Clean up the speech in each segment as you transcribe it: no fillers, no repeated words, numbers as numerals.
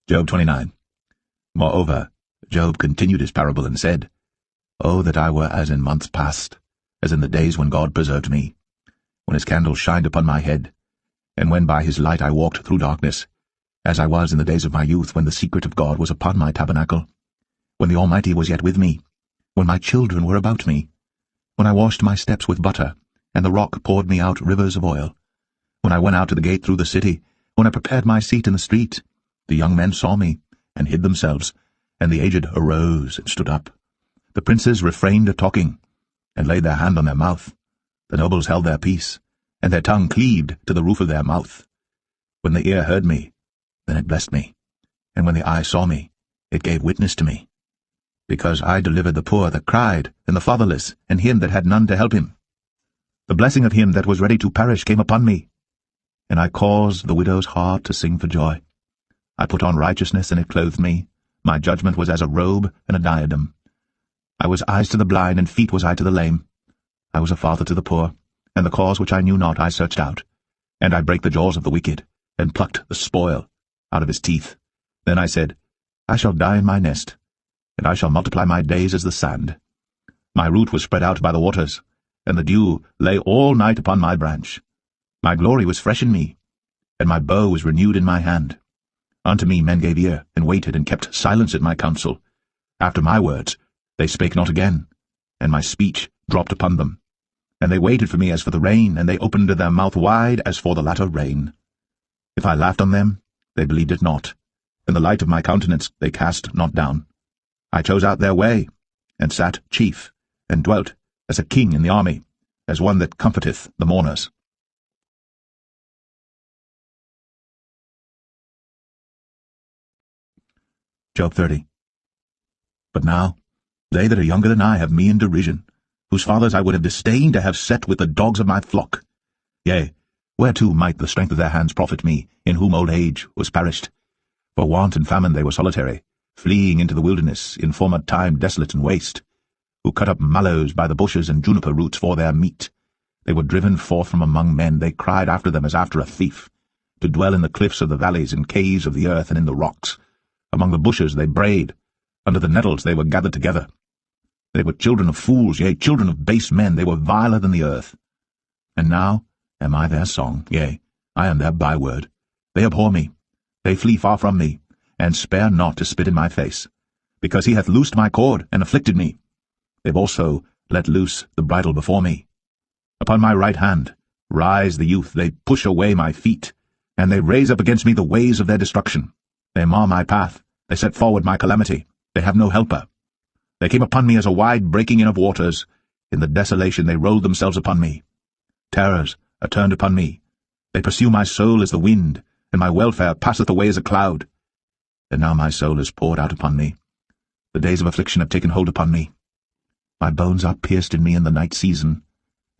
Job 29. Moreover, Job continued his parable and said, Oh, that I were as in months past, as in the days when God preserved me, when his candle shined upon my head, and when by his light I walked through darkness, as I was in the days of my youth, when the secret of God was upon my tabernacle, when the Almighty was yet with me, when my children were about me, when I washed my steps with butter, and the rock poured me out rivers of oil, when I went out to the gate through the city, when I prepared my seat in the street. The young men saw me, and hid themselves, and the aged arose and stood up. The princes refrained talking, and laid their hand on their mouth. The nobles held their peace, and their tongue cleaved to the roof of their mouth. When the ear heard me, then it blessed me, and when the eye saw me, it gave witness to me. Because I delivered the poor that cried, and the fatherless, and him that had none to help him. The blessing of him that was ready to perish came upon me, and I caused the widow's heart to sing for joy. I put on righteousness, and it clothed me. My judgment was as a robe and a diadem. I was eyes to the blind, and feet was I to the lame. I was a father to the poor, and the cause which I knew not I searched out. And I brake the jaws of the wicked, and plucked the spoil out of his teeth. Then I said, I shall die in my nest, and I shall multiply my days as the sand. My root was spread out by the waters, and the dew lay all night upon my branch. My glory was fresh in me, and my bow was renewed in my hand. Unto me men gave ear, and waited, and kept silence at my counsel. After my words they spake not again, and my speech dropped upon them. And they waited for me as for the rain, and they opened their mouth wide as for the latter rain. If I laughed on them, they believed it not, and the light of my countenance they cast not down. I chose out their way, and sat chief, and dwelt as a king in the army, as one that comforteth the mourners. Job 30. But now, they that are younger than I have me in derision, whose fathers I would have disdained to have set with the dogs of my flock. Yea, whereto might the strength of their hands profit me, in whom old age was perished? For want and famine they were solitary, fleeing into the wilderness, in former time desolate and waste, who cut up mallows by the bushes and juniper roots for their meat. They were driven forth from among men, they cried after them as after a thief, to dwell in the cliffs of the valleys, in caves of the earth, and in the rocks. Among the bushes they brayed, under the nettles they were gathered together. They were children of fools, yea, children of base men, they were viler than the earth. And now am I their song, yea, I am their byword. They abhor me, they flee far from me, and spare not to spit in my face, because he hath loosed my cord, and afflicted me. They've also let loose the bridle before me. Upon my right hand rise the youth, they push away my feet, and they raise up against me the ways of their destruction. They mar my path, they set forward my calamity, they have no helper. They came upon me as a wide breaking in of waters, in the desolation they rolled themselves upon me. Terrors are turned upon me, they pursue my soul as the wind, and my welfare passeth away as a cloud. And now my soul is poured out upon me, the days of affliction have taken hold upon me. My bones are pierced in me in the night season,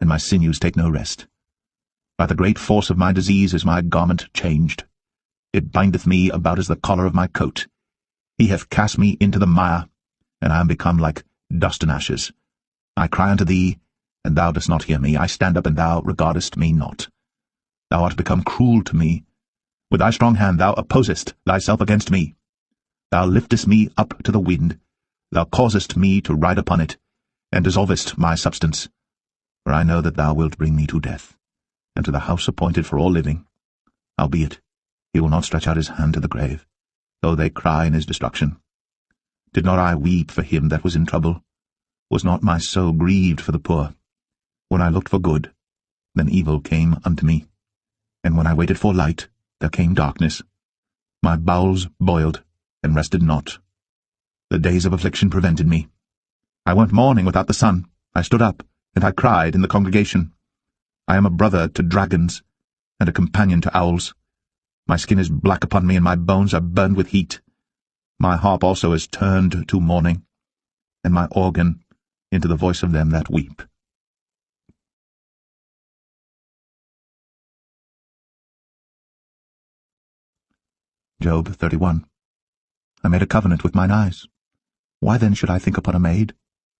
and my sinews take no rest. By the great force of my disease is my garment changed. It bindeth me about as the collar of my coat. He hath cast me into the mire, and I am become like dust and ashes. I cry unto thee, and thou dost not hear me. I stand up, and thou regardest me not. Thou art become cruel to me. With thy strong hand thou opposest thyself against me. Thou liftest me up to the wind. Thou causest me to ride upon it, and dissolvest my substance. For I know that thou wilt bring me to death, and to the house appointed for all living. Howbeit, he will not stretch out his hand to the grave, though they cry in his destruction. Did not I weep for him that was in trouble? Was not my soul grieved for the poor? When I looked for good, then evil came unto me. And when I waited for light, there came darkness. My bowels boiled, and rested not. The days of affliction prevented me. I went mourning without the sun. I stood up, and I cried in the congregation. I am a brother to dragons, and a companion to owls. My skin is black upon me, and my bones are burned with heat. My harp also is turned to mourning, and my organ into the voice of them that weep. Job 31. I made a covenant with mine eyes. Why then should I think upon a maid?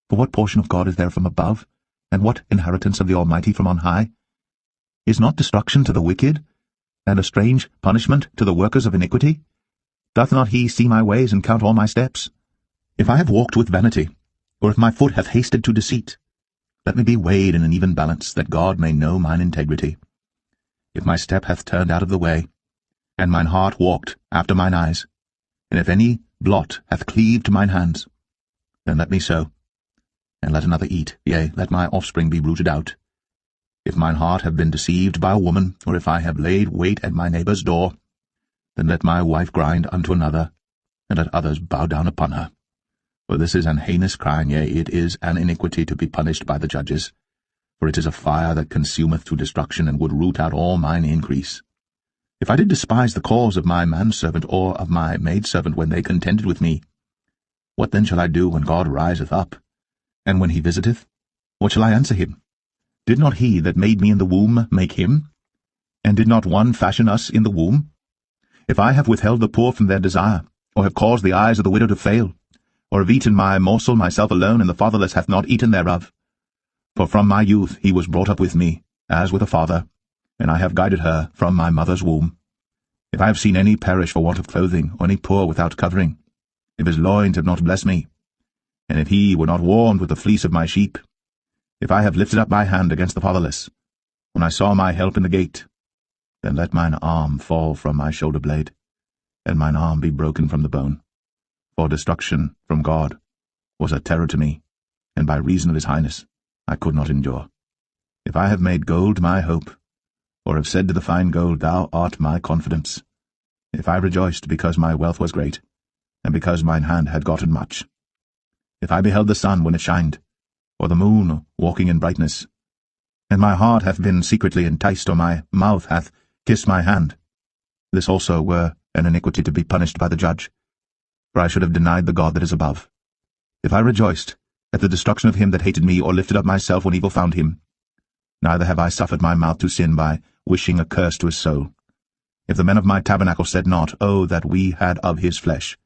For what portion of God is there from above, and what inheritance of the Almighty from on high? Is not destruction to the wicked, and a strange punishment to the workers of iniquity? Doth not he see my ways and count all my steps? If I have walked with vanity, or if my foot hath hasted to deceit, let me be weighed in an even balance, that God may know mine integrity. If my step hath turned out of the way, and mine heart walked after mine eyes, and if any blot hath cleaved to mine hands, then let me sow, and let another eat, yea, let my offspring be rooted out. If mine heart have been deceived by a woman, or if I have laid wait at my neighbour's door, then let my wife grind unto another, and let others bow down upon her. For this is an heinous crime, yea, it is an iniquity to be punished by the judges. For it is a fire that consumeth to destruction, and would root out all mine increase. If I did despise the cause of my manservant or of my maidservant when they contended with me, what then shall I do when God riseth up? And when he visiteth, what shall I answer him? Did not he that made me in the womb make him? And did not one fashion us in the womb? If I have withheld the poor from their desire, or have caused the eyes of the widow to fail, or have eaten my morsel myself alone, and the fatherless hath not eaten thereof. For from my youth he was brought up with me, as with a father, and I have guided her from my mother's womb. If I have seen any perish for want of clothing, or any poor without covering, if his loins have not blessed me, and if he were not warmed with the fleece of my sheep, if I have lifted up my hand against the fatherless, when I saw my help in the gate, then let mine arm fall from my shoulder blade, and mine arm be broken from the bone. For destruction from God was a terror to me, and by reason of his highness I could not endure. If I have made gold my hope, or have said to the fine gold, Thou art my confidence, if I rejoiced because my wealth was great, and because mine hand had gotten much, if I beheld the sun when it shined, or the moon walking in brightness, and my heart hath been secretly enticed, or my mouth hath kissed my hand, this also were an iniquity to be punished by the judge, for I should have denied the God that is above. If I rejoiced at the destruction of him that hated me, or lifted up myself when evil found him, neither have I suffered my mouth to sin by wishing a curse to his soul. If the men of my tabernacle said not, Oh, that we had of his flesh,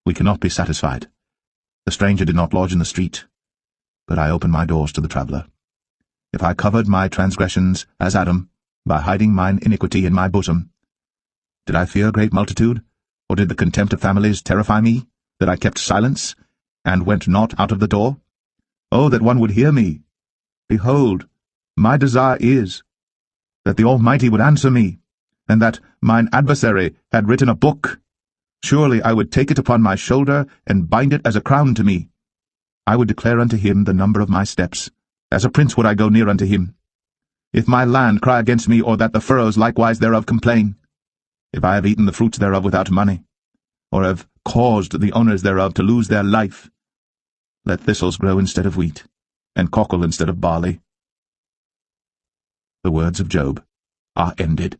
we cannot be satisfied. The stranger did not lodge in the street, but I opened my doors to the traveller. If I covered my transgressions as Adam, by hiding mine iniquity in my bosom, did I fear a great multitude? Or did the contempt of families terrify me, that I kept silence, and went not out of the door? Oh, that one would hear me! Behold, my desire is, that the Almighty would answer me, and that mine adversary had written a book. Surely I would take it upon my shoulder, and bind it as a crown to me. I would declare unto him the number of my steps. As a prince would I go near unto him. If my land cry against me, or that the furrows likewise thereof complain, if I have eaten the fruits thereof without money, or have caused the owners thereof to lose their life, let thistles grow instead of wheat, and cockle instead of barley. The words of Job are ended.